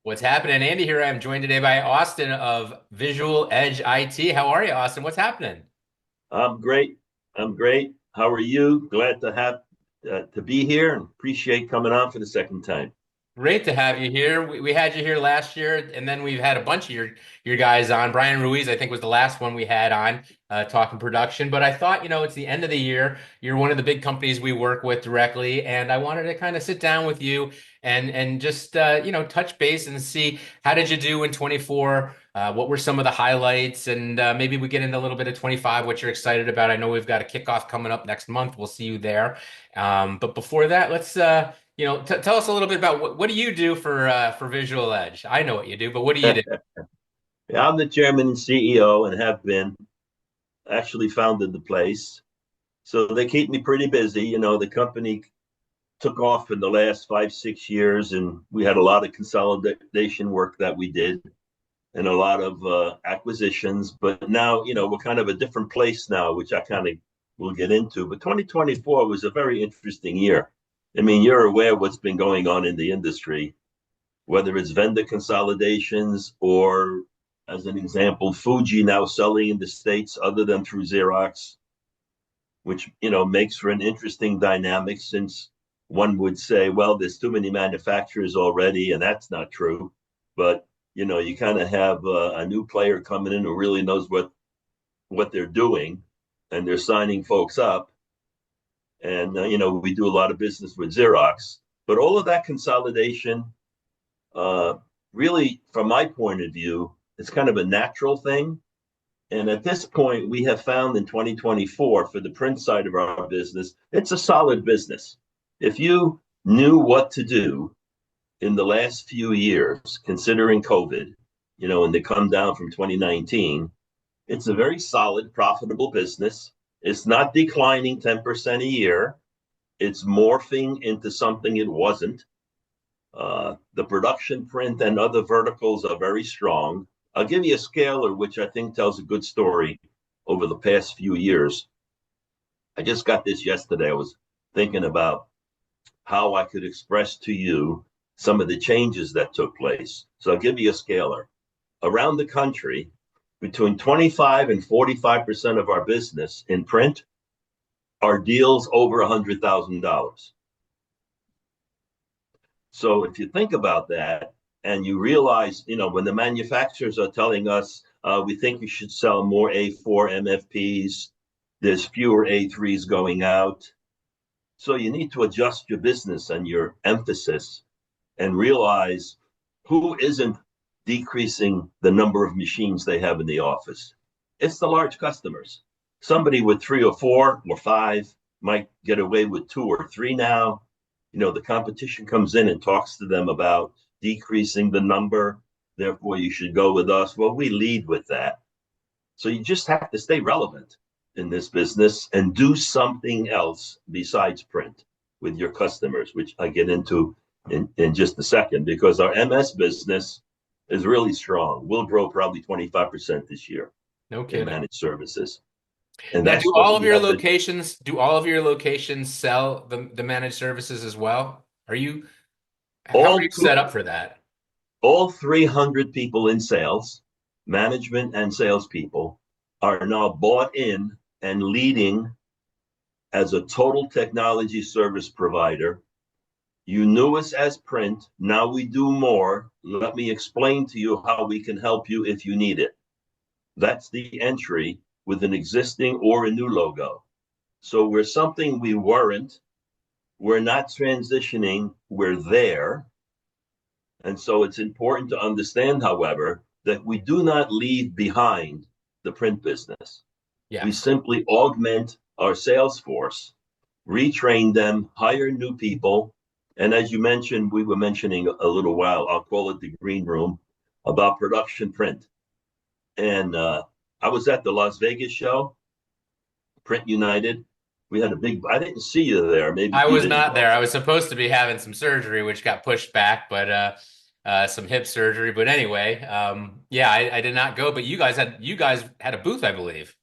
What's happening? Andy here. I'm joined today by Austin of Visual Edge IT. How are you, Austin? What's happening? I'm great. I'm great. How are you? Glad to have to be here and appreciate coming on for the second time. Great to have you here. We had you here last year, and then we've had a bunch of your guys on. Brian Ruiz, I think, was the last one we had on talking production. But I thought, it's the end of the year. You're one of the big companies we work with directly, and I wanted to kind of sit down with you and just touch base and see how did you do in 24. What were some of the highlights? And maybe we get into a little bit of 25, what you're excited about. I know we've got a kickoff coming up next month. We'll see you there. But before that, let's tell us a little bit about what do you do for Visual Edge? I know what you do, but what do you do? Yeah, I'm the chairman and CEO and have been actually founded the place. So they keep me pretty busy. The company took off in the last 5, 6 years, and we had a lot of consolidation work that we did and a lot of acquisitions. But now, we're kind of a different place now, which I kind of will get into. But 2024 was a very interesting year. I mean, you're aware of what's been going on in the industry, whether it's vendor consolidations or, as an example, Fuji now selling in the States other than through Xerox, which, makes for an interesting dynamic since one would say, well, there's too many manufacturers already, and that's not true. But, you kind of have a new player coming in who really knows what they're doing, and they're signing folks up. And, we do a lot of business with Xerox, but all of that consolidation, really, from my point of view, it's kind of a natural thing. And at this point, we have found in 2024 for the print side of our business, it's a solid business. If you knew what to do in the last few years, considering COVID, and they come down from 2019, it's a very solid, profitable business. It's not declining 10% a year. It's morphing into something it wasn't. The production print and other verticals are very strong. I'll give you a scalar, which I think tells a good story over the past few years. I just got this yesterday. I was thinking about how I could express to you some of the changes that took place. So I'll give you a scalar. Around the country, between 25 and 45% of our business in print are deals over $100,000. So if you think about that and you realize, when the manufacturers are telling us, we think you should sell more A4 MFPs, there's fewer A3s going out. So you need to adjust your business and your emphasis and realize who isn't decreasing the number of machines they have in the office. It's the large customers. Somebody with 3 or 4 or 5 might get away with 2 or 3 now. The competition comes in and talks to them about decreasing the number. Therefore, you should go with us. Well, we lead with that. So you just have to stay relevant in this business and do something else besides print with your customers, which I get into in just a second, because our MS business is really strong. We'll grow probably 25% this year No in kidding. managed services. And Now, that's what we have been. do all of your locations sell the managed services as well? How are All you two, set up for that? all 300 people in sales, management and salespeople are now bought in and leading as a total technology service provider. You knew us as print. Now we do more. Let me explain to you how we can help you if you need it. That's the entry with an existing or a new logo. So we're something we weren't. We're not transitioning. We're there. And so it's important to understand, however, that we do not leave behind the print business. We Yes. simply augment our sales force, retrain them, hire new people. And as you mentioned, we were mentioning a little while, I'll call it the green room, about production print. And I was at the Las Vegas show, Print United. We had a big, I didn't see you there. Maybe I you was didn't not go. there. I was supposed to be having some surgery, which got pushed back, but some hip surgery. But anyway, yeah, I did not go. But you guys had a booth, I believe.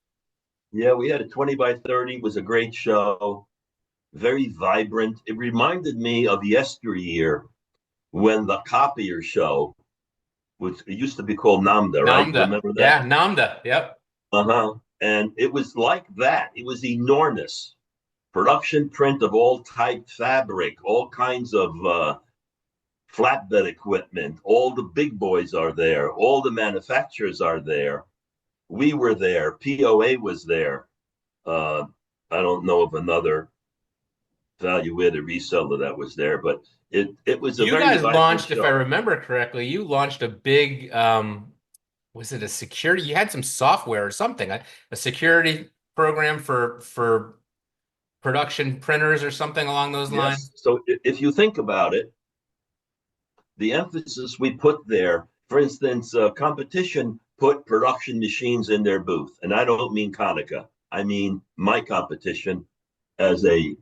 Yeah, we had a 20 by 30. It was a great show, very vibrant. It reminded me of yesteryear when the copier show which it used to be called NAMDA, right? Namda. Remember that? Yeah, Namda. Yep. Uh-huh. And it was like that. It was enormous. Production print of all type fabric, all kinds of flatbed equipment. All the big boys are there. All the manufacturers are there. We were there. POA was there. Uh, I don't know of another value-added reseller that was there, but it was a You very guys vibrant launched, if I show. remember correctly, you launched a big, was it a security? You had some software or something, a security program for production printers or something along those lines. Yes. So if you think about it, the emphasis we put there, for instance, competition put production machines in their booth, and I don't mean Konica. I mean my competition as a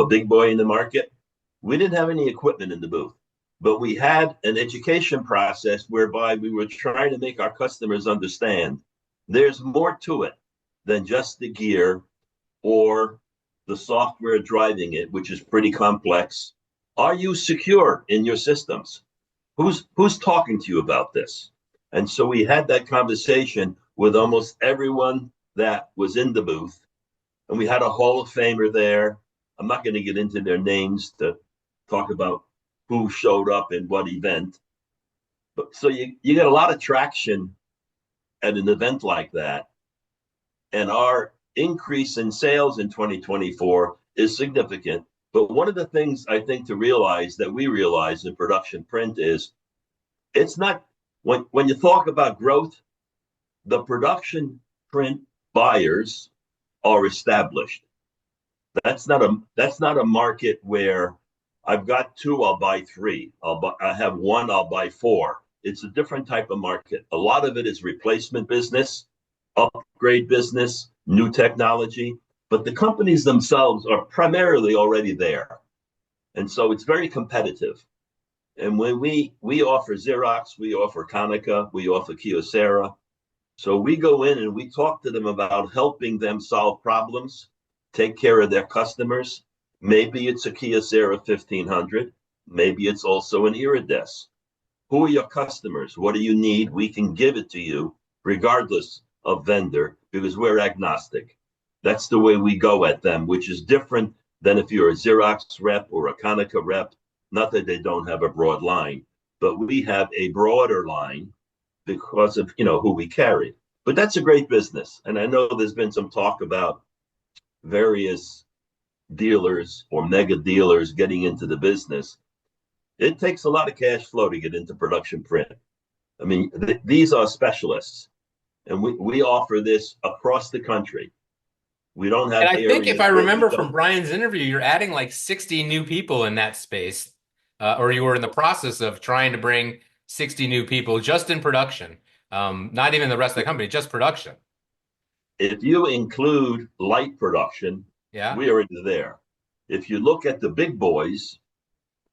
big boy in the market. We didn't have any equipment in the booth, but we had an education process whereby we were trying to make our customers understand there's more to it than just the gear or the software driving it, which is pretty complex. Are you secure in your systems? Who's talking to you about this? And so we had that conversation with almost everyone that was in the booth, and we had a Hall of Famer there. I'm not going to get into their names to talk about who showed up in what event, but so you get a lot of traction at an event like that, and our increase in sales in 2024 is significant. But one of the things I think to realize that we realize in production print is it's not when you talk about growth, the production print buyers are established. That's not a market where I've got two, I'll buy three. I have one, I'll buy four. It's a different type of market. A lot of it is replacement business, upgrade business, new technology, but the companies themselves are primarily already there. And so it's very competitive. And when we offer Xerox, we offer Konica, we offer Kyocera. So we go in and we talk to them about helping them solve problems, take care of their customers. Maybe it's a Kyocera 1500. Maybe it's also an Irides. Who are your customers? What do you need? We can give it to you regardless of vendor because we're agnostic. That's the way we go at them, which is different than if you're a Xerox rep or a Konica rep. Not that they don't have a broad line, but we have a broader line because of who we carry. But that's a great business. And I know there's been some talk about various dealers or mega dealers getting into the business. It takes a lot of cash flow to get into production print. I mean, these are specialists, and we offer this across the country. We don't And have I think if areas I where we remember from don't. Brian's interview, you're adding like 60 new people in that space, or you were in the process of trying to bring 60 new people just in production, not even the rest of the company, just production. If you include light production, Yeah. we are there. If you look at the big boys,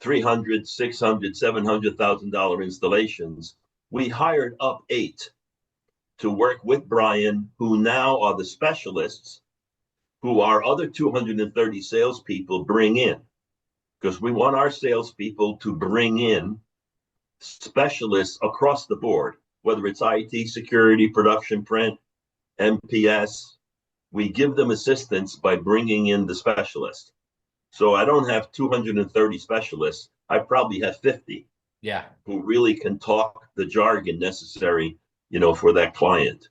300, 600, $700,000 installations, we hired up 8 to work with Brian, who now are the specialists who our other 230 salespeople bring in. Because we want our salespeople to bring in specialists across the board, whether it's IT, security, production print, MPS. We give them assistance by bringing in the specialist. So I don't have 230 specialists. I probably have 50. Yeah. Who really can talk the jargon necessary, for that client.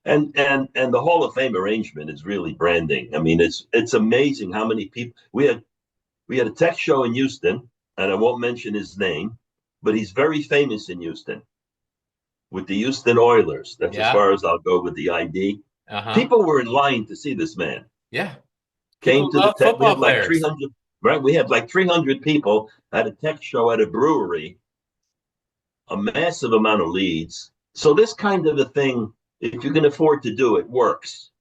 And the Hall of Fame arrangement is really branding. I mean, it's amazing how many people we had a tech show in Houston, and I won't mention his name, but he's very famous in Houston with the Houston Oilers. That's as Yeah. far as I'll go with the ID. Uh-huh. People were in line to see this man. Yeah. Came People to the love tech. We football had like players. 300, right? We had like 300 people at a tech show at a brewery, a massive amount of leads. So this kind of a thing, if you can afford to do it, works.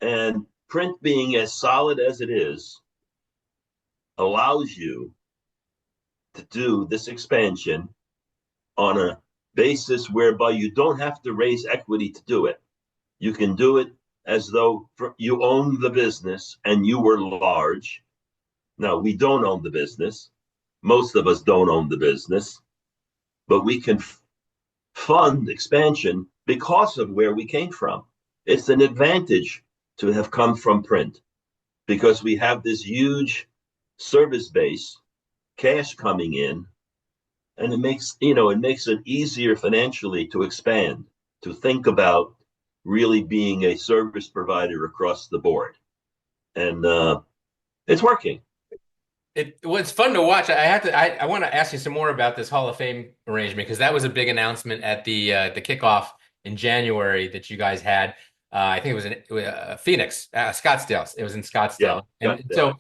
And print being as solid as it is, allows you to do this expansion on a basis whereby you don't have to raise equity to do it. You can do it as though you own the business and you were large. Now, we don't own the business. Most of us don't own the business, but we can fund expansion because of where we came from. It's an advantage to have come from print because we have this huge service base, cash coming in, and it makes it easier financially to expand, to think about really being a service provider across the board. And it's working. It was fun to watch. I want to ask you some more about this Hall of Fame arrangement because that was a big announcement at the kickoff in January that you guys had. I think it was in Phoenix, Scottsdale. It was in Yeah, Scottsdale, got and that. so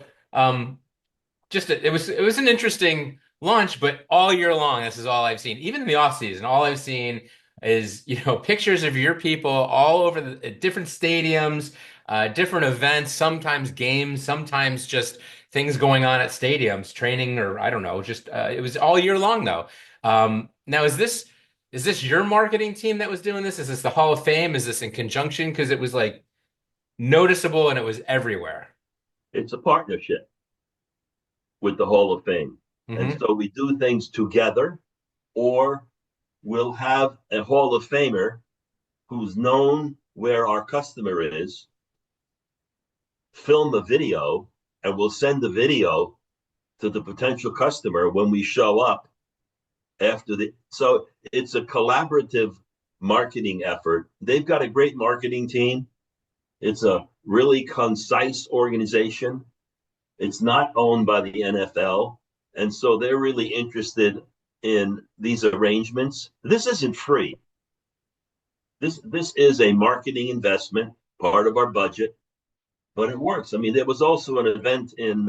it was an interesting launch, but all year long, this is all I've seen. Even in the off season, all I've seen is pictures of your people all over the different stadiums, different events, sometimes games, sometimes just things going on at stadiums, training, or I don't know. Just it was all year long though. Now, is this your marketing team that was doing this? Is this the Hall of Fame? Is this in conjunction? Because it was like noticeable and it was everywhere. It's a partnership with the Hall of Fame. And Hmm. so we do things together, or we'll have a Hall of Famer who's known where our customer is, film a video, and we'll send the video to the potential customer when we show up after the. So it's a collaborative marketing effort. They've got a great marketing team. It's a really concise organization. It's not owned by the NFL. And so they're really interested in these arrangements. This isn't free. This is a marketing investment, part of our budget, but it works. I mean, there was also an event in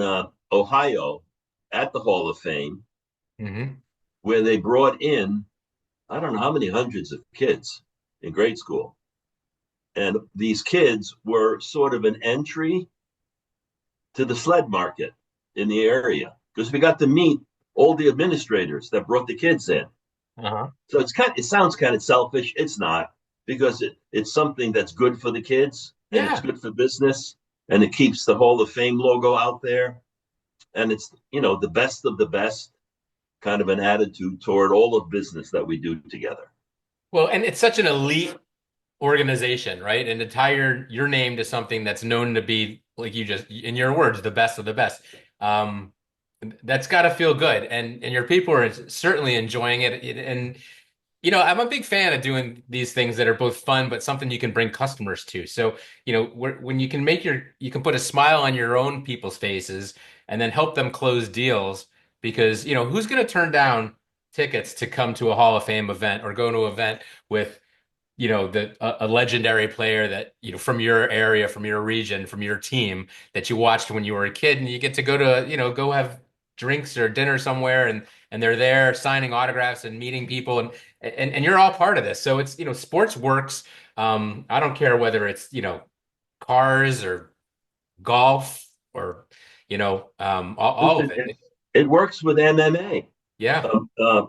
Ohio at the Hall of Fame Hmm. where they brought in, I don't know how many hundreds of kids in grade school. And these kids were sort of an entry to the sled market in the area because we got to meet all the administrators that brought the kids in. Uh-huh. So it sounds kind of selfish. It's not because it's something that's good for the kids and it's Yeah. good for business and it keeps the Hall of Fame logo out there. And it's, the best of the best kind of an attitude toward all of business that we do together. Well, and it's such an elite organization, right? And to tie your name to something that's known to be, like you just, in your words, the best of the best. Um, that's got to feel good. And your people are certainly enjoying it. And I'm a big fan of doing these things that are both fun, but something you can bring customers to. So, when you can you can put a smile on your own people's faces and then help them close deals because, who's going to turn down tickets to come to a Hall of Fame event or go to an event with, a legendary player that, from your area, from your region, from your team that you watched when you were a kid and you get to go to, go have drinks or dinner somewhere and they're there signing autographs and meeting people and you're all part of this. So it's, sports works. I don't care whether it's, cars or golf or, all of Listen, it. it works with MMA. Yeah. Um, uh,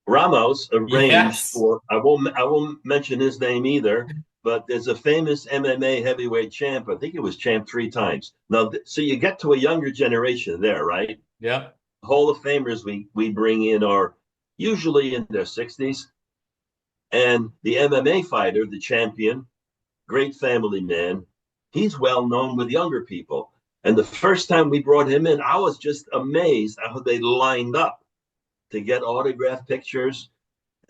Ramos arranged Yes. for, I won't mention his name either, but there's a famous MMA heavyweight champ. I think it was champ 3 times. Now, so you get to a younger generation there, right? Yep. Hall of Famers we bring in are usually in their 60s, and the MMA fighter, the champion, great family man, he's well known with younger people. And the first time we brought him in, I was just amazed how they lined up to get autograph pictures.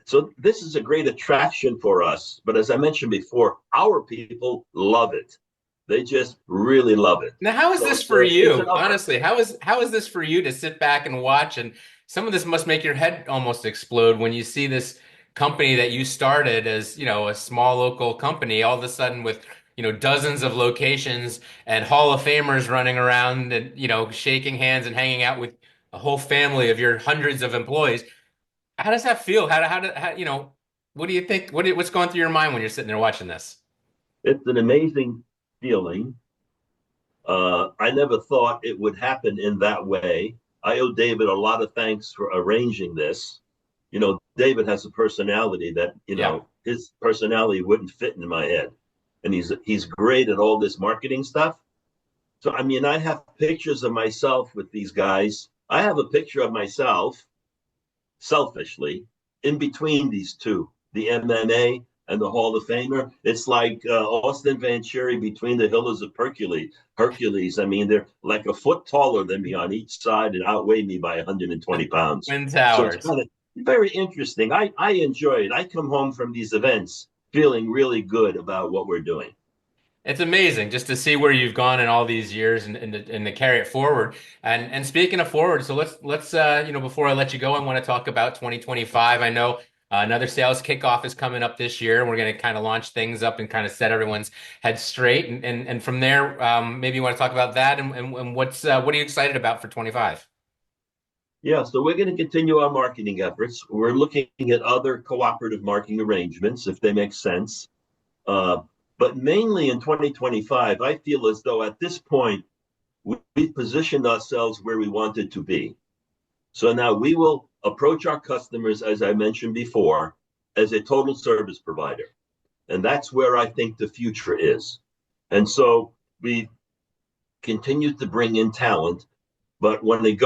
So this is a great attraction for us. But as I mentioned before, our people love it. They just really love it. Now, how is So this it's for a it's an you? upper. Honestly, how is this for you to sit back and watch? And some of this must make your head almost explode when you see this company that you started as, a small local company, all of a sudden with, dozens of locations and Hall of Famers running around and, shaking hands and hanging out with a whole family of your hundreds of employees. How does that feel? What do you think? What's going through your mind when you're sitting there watching this? It's an amazing feeling. I never thought it would happen in that way. I owe David a lot of thanks for arranging this. David has a personality that, Yeah. his personality wouldn't fit in my head. And he's great at all this marketing stuff. So, I mean, I have pictures of myself with these guys. I have a picture of myself, selfishly, in between these two, the MMA and the Hall of Famer. It's like Austin Vanchieri between the Hills of Hercules. Hercules, I mean, they're like a foot taller than me on each side and outweigh me by 120 pounds. Twin So it's Towers. kind of very interesting. I enjoy it. I come home from these events feeling really good about what we're doing. It's amazing just to see where you've gone in all these years and to carry it forward. And speaking of forward, so let's before I let you go, I want to talk about 2025. I know another sales kickoff is coming up this year. We're going to kind of launch things up and kind of set everyone's head straight. And from there, maybe you want to talk about that and what are you excited about for 25? Yeah, so we're going to continue our marketing efforts. We're looking at other cooperative marketing arrangements if they make sense. Uh, but mainly in 2025, I feel as though at this point, we've positioned ourselves where we wanted to be. So now we will approach our customers, as I mentioned before, as a total service provider. And that's where I think the future is. And so we continue to bring in talent, but when it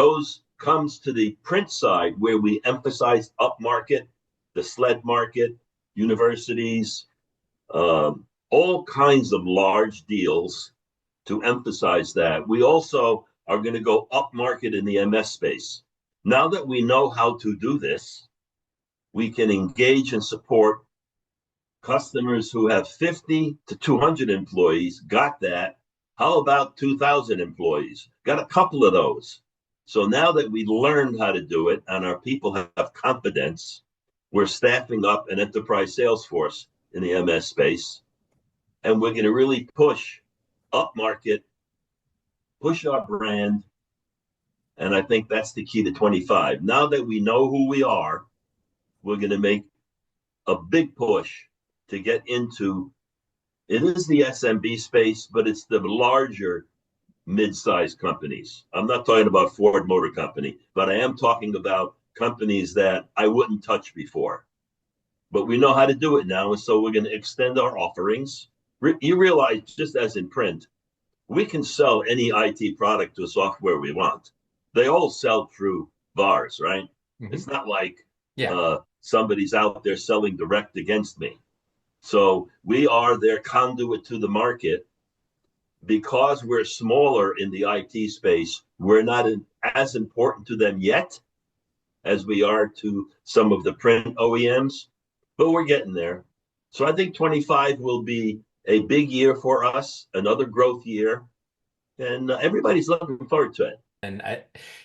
comes to the print side, where we emphasize upmarket, the sled market, universities, all kinds of large deals to emphasize that. We also are going to go upmarket in the MS space. Now that we know how to do this, we can engage and support customers who have 50 to 200 employees. Got that. How about 2,000 employees? Got a couple of those. So now that we learned how to do it and our people have confidence, we're staffing up an enterprise sales force in the MS space. And we're going to really push up market, push our brand. And I think that's the key to 25. Now that we know who we are, we're going to make a big push to get into, it is the SMB space, but it's the larger mid-sized companies. I'm not talking about Ford Motor Company, but I am talking about companies that I wouldn't touch before. But we know how to do it now, and so we're going to extend our offerings. You realize, just as in print, we can sell any IT product to software we want. They all sell through VARs, right? Mm-hmm. It's not like Yeah. somebody's out there selling direct against me. So we are their conduit to the market. Because we're smaller in the IT space, we're not as important to them yet as we are to some of the print OEMs, but we're getting there. So I think 25 will be a big year for us, another growth year, and everybody's looking forward to it. And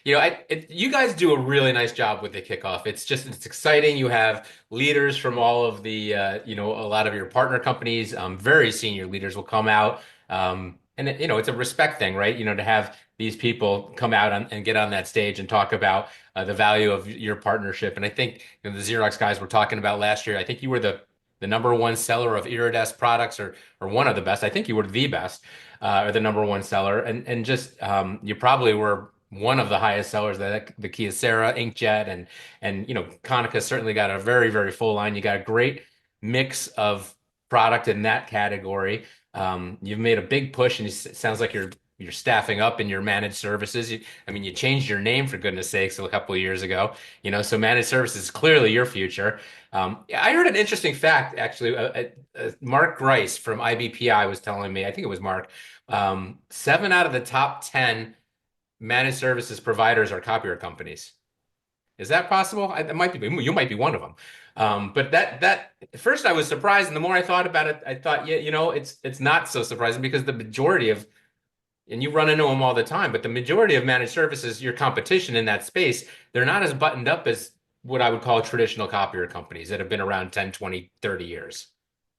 you guys do a really nice job with the kickoff. It's exciting. You have leaders from all of the, a lot of your partner companies. Very senior leaders will come out. And it's a respect thing, right? To have these people come out and get on that stage and talk about the value of your partnership. And I think the Xerox guys were talking about last year. I think you were the number one seller of Iridesc products, or one of the best. I think you were the best, or the number one seller, and just you probably were one of the highest sellers, the Kyocera inkjet, and Konica certainly got a very, very full line. You got a great mix of product in that category. You've made a big push, and it sounds like you're staffing up in your managed services. You changed your name for goodness sakes a couple of years ago. So managed services is clearly your future. I heard an interesting fact actually. Mark Grice from IBPI was telling me. I think it was Mark. 7 out of the top 10 managed services providers are copier companies. Is that possible? It might be. You might be one of them. But that at first I was surprised, and the more I thought about it, I thought, yeah, it's not so surprising because the majority of, and you run into them all the time, but the majority of managed services, your competition in that space, they're not as buttoned up as what I would call traditional copier companies that have been around 10, 20, 30 years,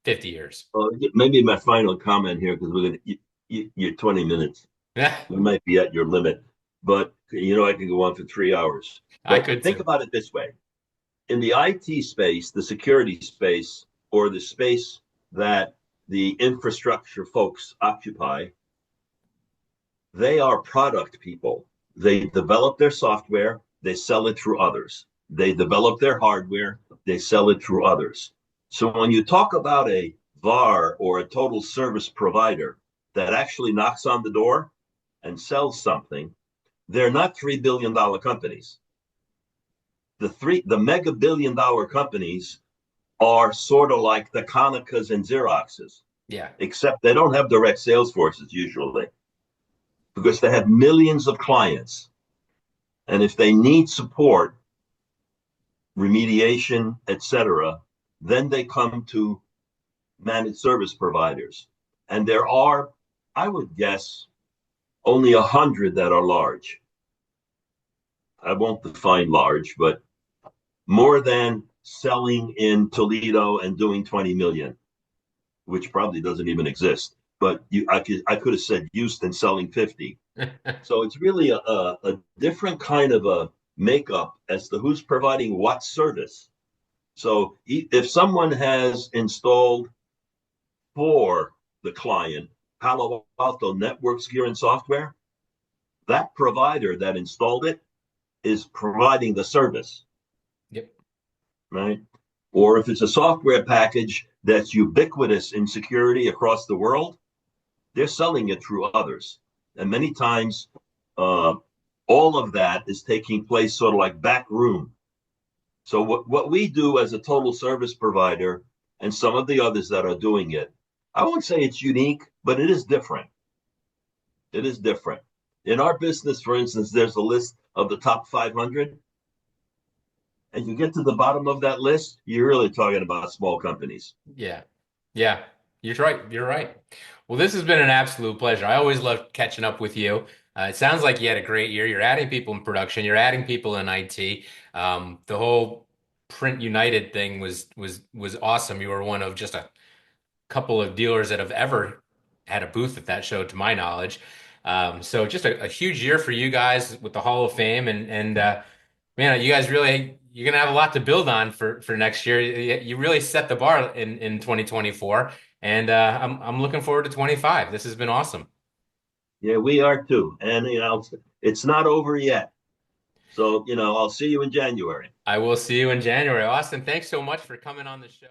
50 years. Well, maybe my final comment here, because we're going to, you're 20 minutes. Yeah, We might be at your limit, but I can go on for 3 hours. I But could think too. about it this way. In the IT space, the security space, or the space that the infrastructure folks occupy, they are product people. They develop their software, they sell it through others. They develop their hardware, they sell it through others. So when you talk about a VAR or a total service provider that actually knocks on the door and sells something, they're not $3 billion companies. the mega billion-dollar companies are sort of like the Konicas and Xeroxes, Yeah. except they don't have direct sales forces usually because they have millions of clients. And if they need support, remediation, etc., then they come to managed service providers. And there are, I would guess, only 100 that are large. I won't define large, but more than selling in Toledo and doing 20 million, which probably doesn't even exist. But I could have said Houston selling 50. So it's really a different kind of a makeup as to who's providing what service. So if someone has installed for the client Palo Alto networks gear and software, that provider that installed it is providing the service. Yep. Right? Or if it's a software package that's ubiquitous in security across the world, they're selling it through others. And many times, all of that is taking place sort of like back room. So what we do as a total service provider and some of the others that are doing it, I won't say it's unique, but it is different. It is different. In our business, for instance, there's a list of the top 500. And you get to the bottom of that list, you're really talking about small companies. Yeah. Yeah. You're right. You're right. Well, this has been an absolute pleasure. I always love catching up with you. It sounds like you had a great year. You're adding people in production. You're adding people in IT. The whole Print United thing was awesome. You were one of just a couple of dealers that have ever had a booth at that show, to my knowledge. So just a huge year for you guys with the Hall of Fame, and man, you guys really you're gonna have a lot to build on for next year. You really set the bar in 2024, and I'm looking forward to 25. This has been awesome. Yeah, we are too. And, it's not over yet. So, I'll see you in January. I will see you in January. Austin, thanks so much for coming on the show.